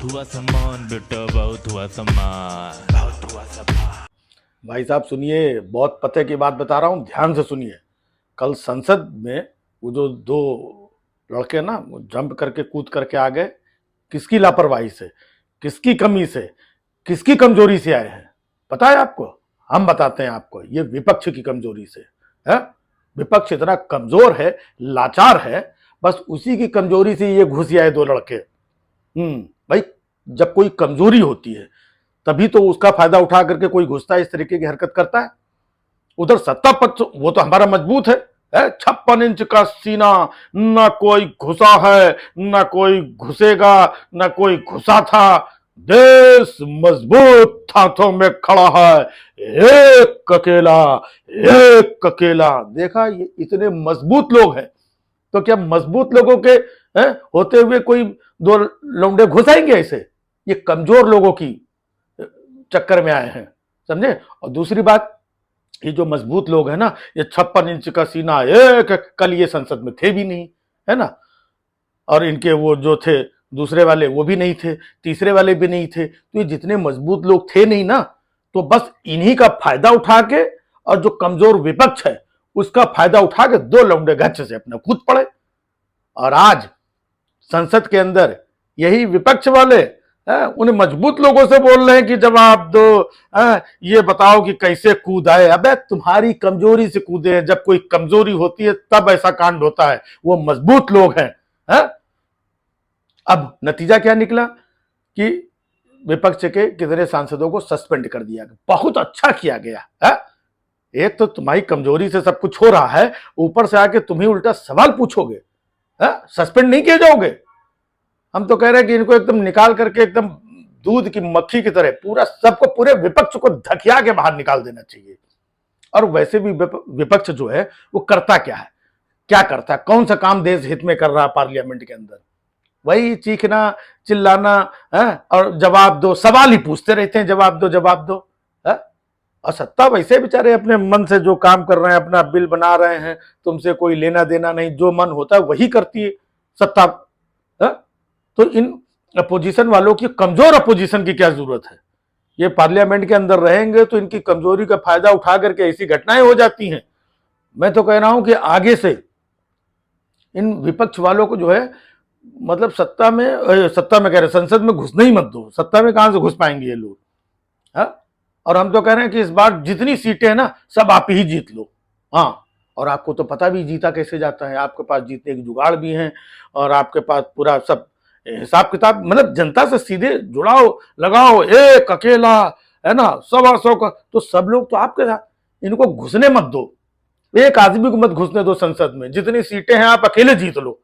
हुआ सम्मान बेटा, बहुत हुआ सम्मान, बहुत हुआ सम्मान। भाई साहब सुनिए, बहुत पते की बात बता रहा हूँ, ध्यान से सुनिए। कल संसद में वो जो दो लड़के ना वो जंप करके कूद करके आ गए, किसकी लापरवाही से, किसकी कमी से, किसकी कमजोरी से आए हैं पता है आपको? हम बताते हैं आपको, ये विपक्ष की कमजोरी से है। विपक्ष इतना कमजोर है, लाचार है, बस उसी की कमजोरी से ये घुस आए दो लड़के। भाई, जब कोई कमजोरी होती है तभी तो उसका फायदा उठा करके कोई घुसता है, इस तरीके की हरकत करता है। उधर सत्ता पक्ष वो तो हमारा मजबूत है 56 इंच का सीना, न कोई घुसा है न कोई घुसेगा, न कोई घुसा था। देश मजबूत हाथों में खड़ा है, एक अकेला। देखा, ये इतने मजबूत लोग हैं, तो क्या मजबूत लोगों के होते हुए कोई दो लौंडे घुसाएंगे ऐसे? ये कमजोर लोगों की चक्कर में आए हैं, समझे? और दूसरी बात, ये जो मजबूत लोग हैं ना, ये 56 इंच का सीना, एक कल ये संसद में थे भी नहीं, है ना? और इनके वो जो थे दूसरे वाले वो भी नहीं थे, तीसरे वाले भी नहीं थे, तो ये जितने मजबूत लोग थे नहीं ना, तो बस इन्हीं का फायदा उठा के, और जो कमजोर विपक्ष है उसका फायदा उठा के दो लौंडे गच्छ से अपने कूद पड़े। और आज संसद के अंदर यही विपक्ष वाले उन मजबूत लोगों से बोल रहे हैं कि जवाब दो, ये बताओ कि कैसे कूद आए। अबे तुम्हारी कमजोरी से कूदे हैं, जब कोई कमजोरी होती है तब ऐसा कांड होता है, वो मजबूत लोग हैं। अब नतीजा क्या निकला कि विपक्ष के कितने सांसदों को सस्पेंड कर दिया गया। बहुत अच्छा किया गया है। एक तो तुम्हारी कमजोरी से सब कुछ हो रहा है, ऊपर से आके तुम्ही उल्टा सवाल पूछोगे, सस्पेंड नहीं किए जाओगे? हम तो कह रहे हैं कि इनको एकदम निकाल करके एकदम दूध की मक्खी की तरह पूरा सबको, पूरे विपक्ष को धकिया के बाहर निकाल देना चाहिए। और वैसे भी विपक्ष जो है वो करता क्या है, क्या करता है, कौन सा काम देश हित में कर रहा है पार्लियामेंट के अंदर? वही चीखना चिल्लाना और जवाब दो, सवाल ही पूछते रहते हैं, जवाब दो जवाब दो। और सत्ता वैसे बेचारे अपने मन से जो काम कर रहे हैं, अपना बिल बना रहे हैं, तुमसे कोई लेना देना नहीं, जो मन होता है वही करती है सत्ता। तो इन अपोजिशन वालों की, कमजोर अपोजिशन की क्या जरूरत है? ये पार्लियामेंट के अंदर रहेंगे तो इनकी कमजोरी का फायदा उठा करके ऐसी घटनाएं हो जाती हैं। मैं तो कह रहा हूं कि आगे से इन विपक्ष वालों को जो है, मतलब सत्ता में कह रहे संसद में घुसने ही मत दो। सत्ता में कहां से घुस पाएंगे ये लोग? और हम तो कह रहे हैं कि इस बार जितनी सीटें हैं ना, सब आप ही जीत लो। और आपको तो पता भी जीता कैसे जाता है, आपके पास जीतने के जुगाड़ भी हैं, और आपके पास पूरा सब हिसाब किताब, मतलब जनता से सीधे जुड़ाओ, लगाओ, एक अकेला, है ना, 125 का, तो सब लोग तो आपके साथ। इनको घुसने मत दो, एक आदमी को मत घुसने दो संसद में। जितनी सीटें हैं आप अकेले जीत लो।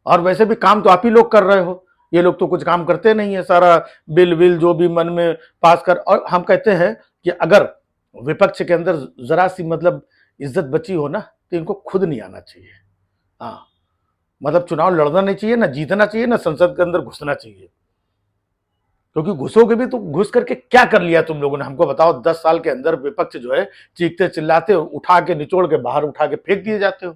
और वैसे भी काम तो आप ही लोग कर रहे हो, ये लोग तो कुछ काम करते नहीं है, सारा बिल विल जो भी मन में पास कर। और हम कहते हैं कि अगर विपक्ष के अंदर जरा सी मतलब इज्जत बची हो ना, तो इनको खुद नहीं आना चाहिए। मतलब चुनाव लड़ना नहीं चाहिए, ना जीतना चाहिए, ना संसद के अंदर घुसना चाहिए। क्योंकि घुसोगे भी तो घुस करके क्या कर लिया तुम लोगों ने, हमको बताओ। 10 साल के अंदर विपक्ष जो है चीखते चिल्लाते, उठा के निचोड़ के बाहर उठा के फेंक दिए जाते हो।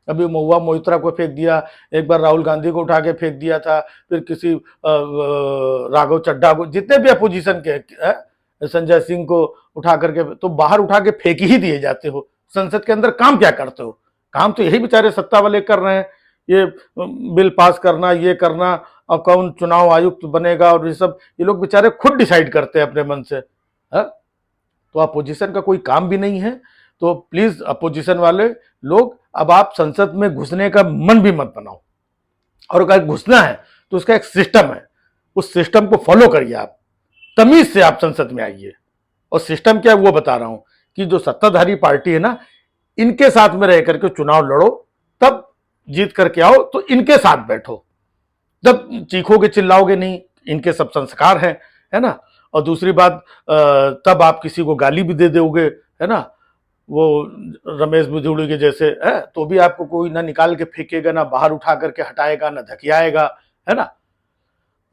अभी महुआ मोइत्रा को फेंक दिया, एक बार राहुल गांधी को उठा के फेंक दिया था, फिर किसी राघव चड्ढा को, जितने भी अपोजिशन के संजय सिंह को उठा करके तो बाहर उठा के फेंक ही दिए जाते हो। संसद के अंदर काम क्या करते हो? काम तो यही बेचारे सत्ता वाले कर रहे हैं, ये बिल पास करना, ये करना, और कौन चुनाव आयुक्त बनेगा, और ये सब ये लोग बेचारे खुद डिसाइड करते हैं अपने मन से। तो अपोजिशन का कोई काम भी नहीं है। तो प्लीज अपोजिशन वाले लोग, अब आप संसद में घुसने का मन भी मत बनाओ। और अगर घुसना है तो उसका एक सिस्टम है, उस सिस्टम को फॉलो करिए। आप तमीज से आप संसद में आइए। और सिस्टम क्या है वो बता रहा हूं, कि जो सत्ताधारी पार्टी है ना, इनके साथ में रह करके चुनाव लड़ो, तब जीत करके आओ तो इनके साथ बैठो, तब चीखोगे चिल्लाओगे नहीं। इनके सब संस्कार हैं, है ना। और दूसरी बात, तब आप किसी को गाली भी दे दोगे, है ना, वो रमेश बुजुर्ग के जैसे है, तो भी आपको कोई ना निकाल के फेंकेगा, ना बाहर उठा करके हटाएगा, ना धकियाएगा, है ना।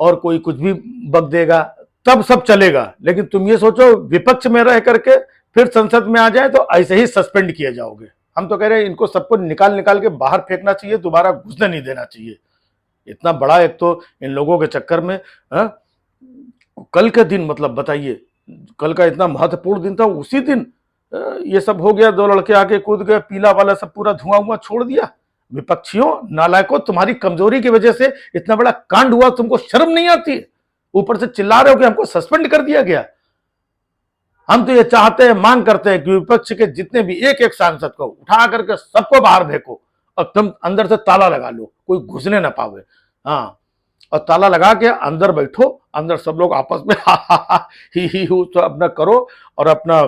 और कोई कुछ भी बक देगा, तब सब चलेगा। लेकिन तुम ये सोचो, विपक्ष में रह करके फिर संसद में आ जाए तो ऐसे ही सस्पेंड किए जाओगे। हम तो कह रहे हैं इनको सबको निकाल निकाल के बाहर फेंकना चाहिए, दोबारा घुसने नहीं देना चाहिए। इतना बड़ा, एक तो इन लोगों के चक्कर में, हाँ? कल के दिन मतलब बताइए, कल का इतना महत्वपूर्ण दिन था, उसी दिन ये सब हो गया, दो लड़के आके कूद गए, पीला वाला सब पूरा धुआं हुआ छोड़ दिया। विपक्षियों, नालायकों, तुम्हारी कमजोरी की वजह से इतना बड़ा कांड हुआ, तुमको शर्म नहीं आती? ऊपर से चिल्ला रहे हो कि हमको सस्पेंड कर दिया गया। हम तो ये चाहते हैं, मांग करते हैं कि विपक्ष के जितने भी एक एक सांसद को उठा करके सबको बाहर फेंको और तुम अंदर से ताला लगा लो, कोई घुसने ना पावे। हाँ, और ताला लगा के अंदर बैठो, अंदर सब लोग आपस में हा हा हा ही हो तो अपना करो, और अपना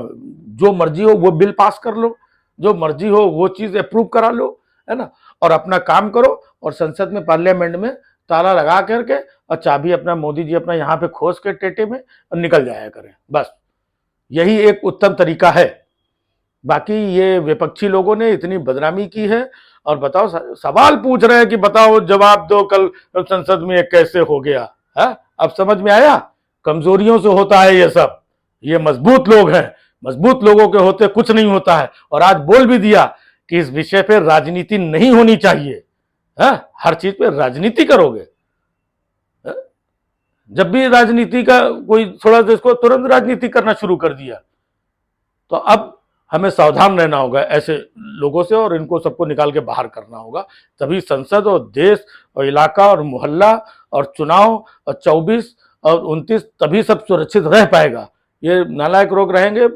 जो मर्जी हो वो बिल पास कर लो, जो मर्जी हो वो चीज अप्रूव करा लो, है ना, और अपना काम करो। और संसद में, पार्लियामेंट में ताला लगा करके और चाबी अपना मोदी जी अपना यहाँ पे खोस के टेटे में और निकल जाया करें, बस यही एक उत्तम तरीका है। बाकी ये विपक्षी लोगों ने इतनी बदनामी की है, और बताओ, सवाल पूछ रहे हैं कि बताओ, जवाब दो, कल संसद में कैसे हो गया है? अब समझ में आया, कमजोरियों से होता है ये सब। ये मजबूत लोग हैं, मजबूत लोगों के होते कुछ नहीं होता है। और आज बोल भी दिया कि इस विषय पे राजनीति नहीं होनी चाहिए। है, हर चीज पे राजनीति करोगे, जब भी राजनीति का कोई थोड़ा देश को तुरंत राजनीति करना शुरू कर दिया। तो अब हमें सावधान रहना होगा ऐसे लोगों से, और इनको सबको निकाल के बाहर करना होगा, तभी संसद और देश और इलाका और मोहल्ला और चुनाव और 24 और 29 तभी सब सुरक्षित रह पाएगा। ये नालायक लोग रहेंगे,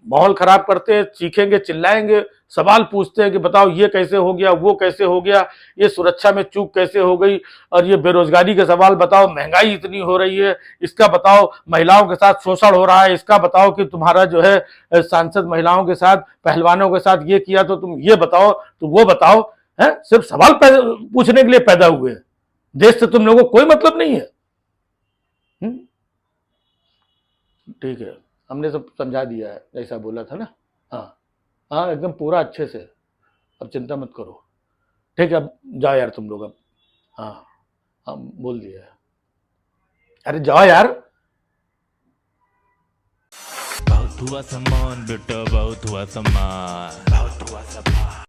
माहौल खराब करते हैं, चीखेंगे, चिल्लाएंगे, सवाल पूछते हैं कि बताओ ये कैसे हो गया, वो कैसे हो गया, ये सुरक्षा में चूक कैसे हो गई, और ये बेरोजगारी के सवाल बताओ, महंगाई इतनी हो रही है, इसका बताओ, महिलाओं के साथ शोषण हो रहा है, इसका बताओ कि तुम्हारा जो है सांसद महिलाओं के साथ, पहलवानों के साथ ये किया, तो तुम ये बताओ, तो वो बताओ। है, सिर्फ सवाल पूछने के लिए पैदा हुए हैं, देश से तुम लोगों को कोई मतलब नहीं है। ठीक है, हमने सब समझा दिया है, जैसा बोला था ना। हाँ हाँ, एकदम पूरा अच्छे से, अब चिंता मत करो। ठीक है, अब जाओ यार तुम लोग अब। हाँ हाँ, बोल दिया है। अरे जाओ यार। बहुत हुआ सम्मान बेटा, बहुत हुआ सम्मान, बहुत हुआ सम्मान।